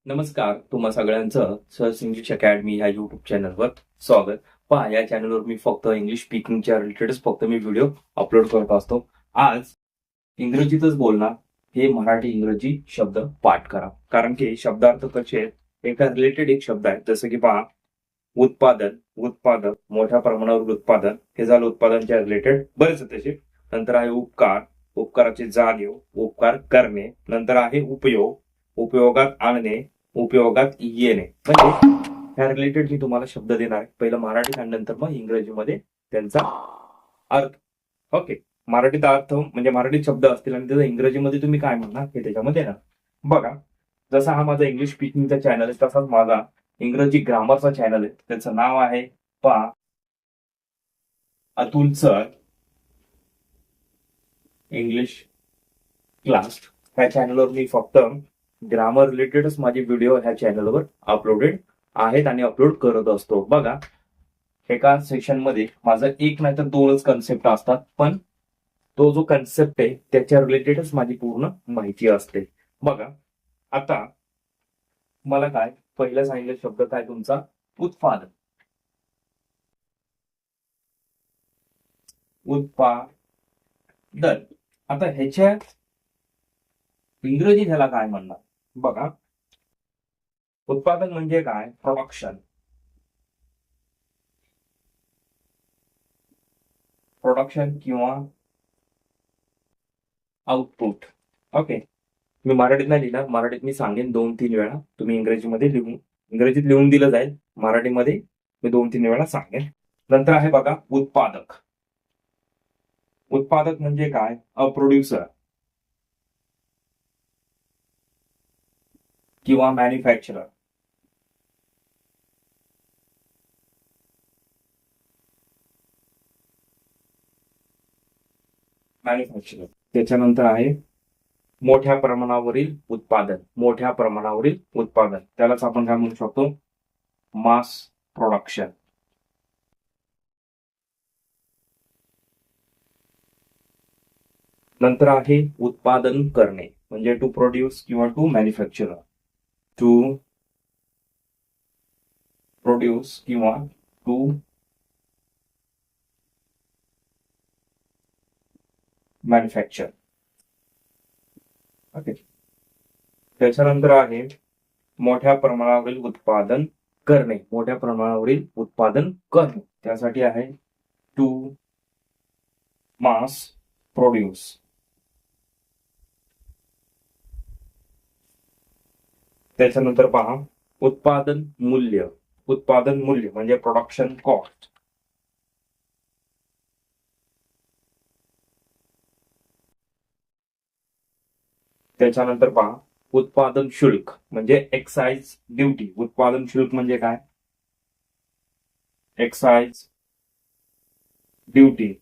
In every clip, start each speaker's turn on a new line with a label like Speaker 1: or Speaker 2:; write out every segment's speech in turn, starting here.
Speaker 1: नमस्कार. तुम्हा सगळ्यांचं सहज इंग्लिश अकॅडमी ह्या युट्यूब चॅनलवर स्वागत. पहा, या चॅनलवर मी फक्त इंग्लिश स्पीकिंगच्या रिलेटेडच फक्त मी व्हिडिओ अपलोड करत असतो. आज इंग्रजीतच बोलणार, हे मराठी इंग्रजी शब्द पाठ करा. कारण की शब्दार्थ कसे आहेत, एका रिलेटेड एक शब्द आहे. जसं की पहा, उत्पादन, उत्पादक, मोठ्या प्रमाणावर उत्पादन, हे झालं उत्पादनच्या रिलेटेड. बरेच आहेत त्याचे. नंतर आहे उपकार, उपकाराची जाणीव, उपकार करणे. नंतर आहे उपयोग, उपयोगात आणणे, उपयोगात येणे. म्हणजे ह्या रिलेटेड मी तुम्हाला शब्द देणार आहे. पहिलं मराठीत आणि नंतर मग इंग्रजीमध्ये त्यांचा अर्थ. ओके, मराठीत अर्थ म्हणजे मराठीत शब्द असतील आणि त्याचा इंग्रजीमध्ये तुम्ही काय म्हणणार हे त्याच्यामध्ये येणार. बघा, जसा हा माझा इंग्लिश स्पीकिंगचा चॅनल आहे, तसाच माझा इंग्रजी ग्रामरचा चॅनल आहे. त्याचं नाव आहे पहा, अतुल सर इंग्लिश क्लास. ह्या चॅनलवर मी फक्त ग्रामर रिलेटेडच माझे व्हिडिओ ह्या चॅनलवर अपलोडेड आहेत आणि अपलोड करत असतो. बघा, एका सेशन मध्ये माझं एक नाही तर दोनच कन्सेप्ट असतात, पण तो जो कन्सेप्ट आहे त्याच्या रिलेटेडच माझी पूर्ण माहिती असते. बघा, आता मला काय पहिलं सांगितलं शब्द काय तुमचा, उत्पादन. उत्पादन. आता ह्याच्या इंग्रजी ह्याला काय म्हणणार बघा. उत्पादन म्हणजे काय, प्रोडक्शन. प्रोडक्शन किंवा आउटपुट. ओके, मी मराठीत नाही लिहिणार, मराठीत मी सांगेन 2-3 वेळा. तुम्ही इंग्रजीमध्ये इंग्रजीत लिहून दिलं जाईल, मराठीमध्ये मी 2-3 वेळा सांगेन. नंतर आहे बघा उत्पादक. उत्पादक म्हणजे काय, अ प्रोड्युसर किंवा मॅन्युफॅक्चरर. मॅन्युफॅक्चरर. त्याच्यानंतर आहे मोठ्या प्रमाणावरील उत्पादन. मोठ्या प्रमाणावरील उत्पादन त्यालाच आपण काय म्हणू शकतो, मास प्रोडक्शन. नंतर आहे उत्पादन करणे म्हणजे टू प्रोड्यूस किंवा टू मॅन्युफॅक्चर. टू प्रोड्यूस किंवा टू मॅन्युफॅक्चर. ओके, त्याच्यानंतर आहे मोठ्या प्रमाणावरील उत्पादन करणे. मोठ्या प्रमाणावरील उत्पादन करणे त्यासाठी आहे टू मास प्रोड्यूस. त्याच्यानंतर पहा उत्पादन मूल्य. उत्पादन मूल्य म्हणजे प्रोडक्शन कॉस्ट. त्याच्यानंतर पहा उत्पादन शुल्क म्हणजे एक्साइज ड्युटी. उत्पादन शुल्क म्हणजे काय, एक्साइज ड्युटी.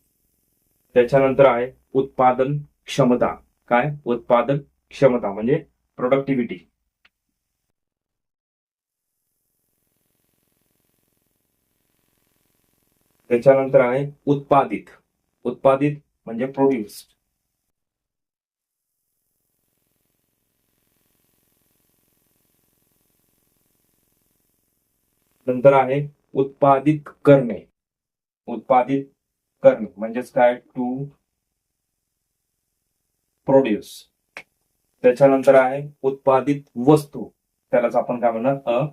Speaker 1: त्याच्यानंतर आहे उत्पादन क्षमता. काय, उत्पादन क्षमता म्हणजे प्रोडक्टिव्हिटी. त्याच्यानंतर आहे उत्पादित. उत्पादित म्हणजे प्रोड्युस्ड. नंतर आहे उत्पादित करणे. उत्पादित करणे म्हणजेच काय, टू प्रोड्यूस. त्याच्यानंतर आहे उत्पादित वस्तू. त्यालाच आपण काय म्हणणार, अ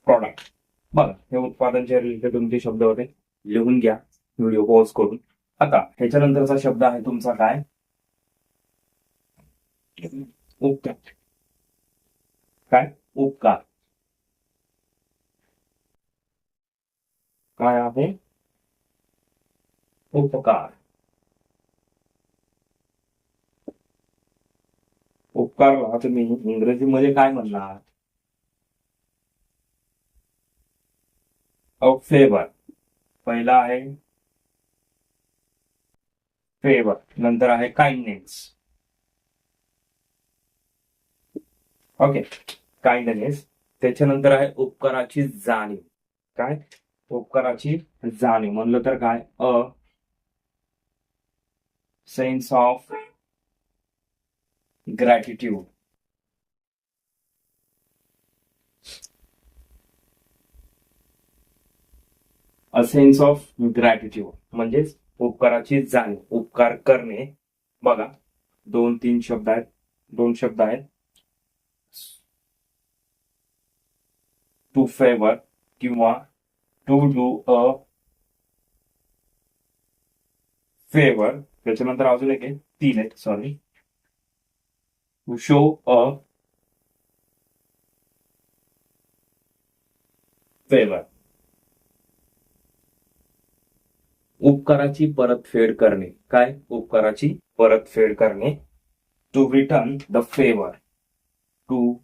Speaker 1: प्रॉडक्ट. बघा, हे उत्पादनच्या रिलेटेड तुमचे शब्द होते, लिहून घ्या व्हिडिओ पॉज करून. आता ह्याच्यानंतरचा शब्द आहे तुमचा काय, उपकार. काय, उपकार. काय आहे, उपकार. उपकारला तुम्ही इंग्रजीमध्ये काय म्हणणार, अ फेवर. पहिला आहे फेवर, नंतर आहे काइंडनेस. Okay, kindness. त्याच्यानंतर आहे उपकाराची जाणीव. काय, उपकाराची जाणीव म्हणलं तर काय, a sense of gratitude. A sense of gratitude म्हणजेच उपकाराची जाणीव, उपकार करणे. बघा, दोन शब्द आहेत, टू फेवर किंवा टू डू अ फेवर. त्याच्यानंतर अजून एक आहे, तीन आहेत sorry, to show a favour. उपकाराची परतफेड करणे. काय? उपकाराची परतफेड करणे. To return the favour. To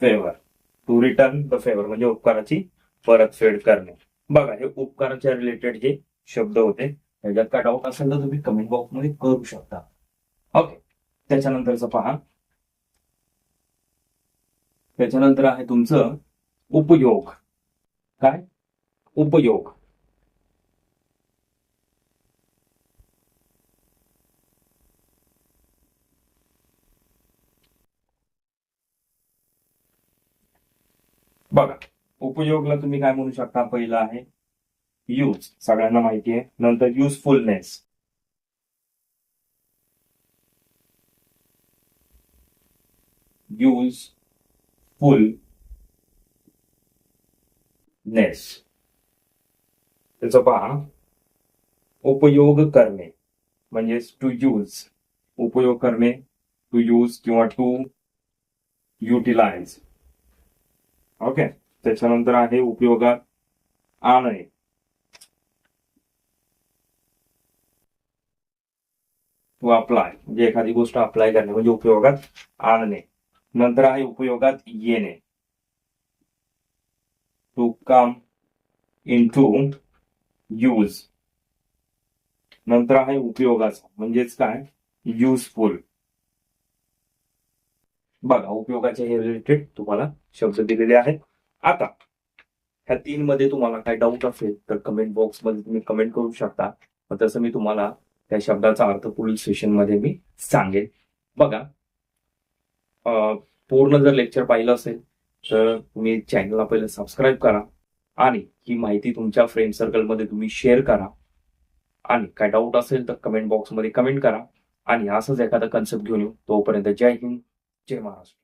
Speaker 1: favour. To return the favour म्हणजे उपकाराची परतफेड करणे. बघा, हे उपकाराच्या रिलेटेड जे शब्द होते. ह्याच्यात काय डाऊट असेल तर तुम्ही कमेंट बॉक्स मध्ये करू शकता. ओके, त्याच्यानंतरचं पहा. त्याच्यानंतर आहे तुमचं उपयोग. काय? उपयोग. बघा, उपयोगला तुम्ही काय म्हणू शकता? पहिलं आहे यूज, सगळ्यांना माहिती आहे. नंतर युजफुलनेस, युजफुलनेस. त्याचं पहा, उपयोग करणे म्हणजेच टू यूज. उपयोग करणे, टू यूज किंवा टू युटिलाइज. ओके, त्याच्यानंतर आहे उपयोगात आणणे. टू अप्लाय म्हणजे एखादी गोष्ट अप्लाय करणे म्हणजे उपयोगात आणणे. नंतर आहे उपयोगात येणे, to come into use. नंतर आहे उपयोगाचा म्हणजेच काय? युजफुल. बघा, उपयोगाचे हे रिलेटेड तुम्हाला शब्द दिलेले आहेत. आता ह्या तीन मध्ये तुम्हाला काय डाऊट असेल तर कमेंट बॉक्स मध्ये तुम्ही कमेंट करू शकता. तसं मी तुम्हाला त्या शब्दाचा अर्थ पुढील सेशन मध्ये मी सांगेन. बघा, पूर्ण जर लेक्चर पाहिलं असेल तर तुम्ही चॅनलला पहिलं सबस्क्राईब करा आणि ही माहिती तुमच्या फ्रेंड सर्कलमध्ये तुम्ही शेअर करा. आणि काय डाऊट असेल तर कमेंट बॉक्समध्ये कमेंट करा. आणि असंच एखादा कन्सेप्ट घेऊन येऊ. तोपर्यंत जय हिंद, जय महाराष्ट्र.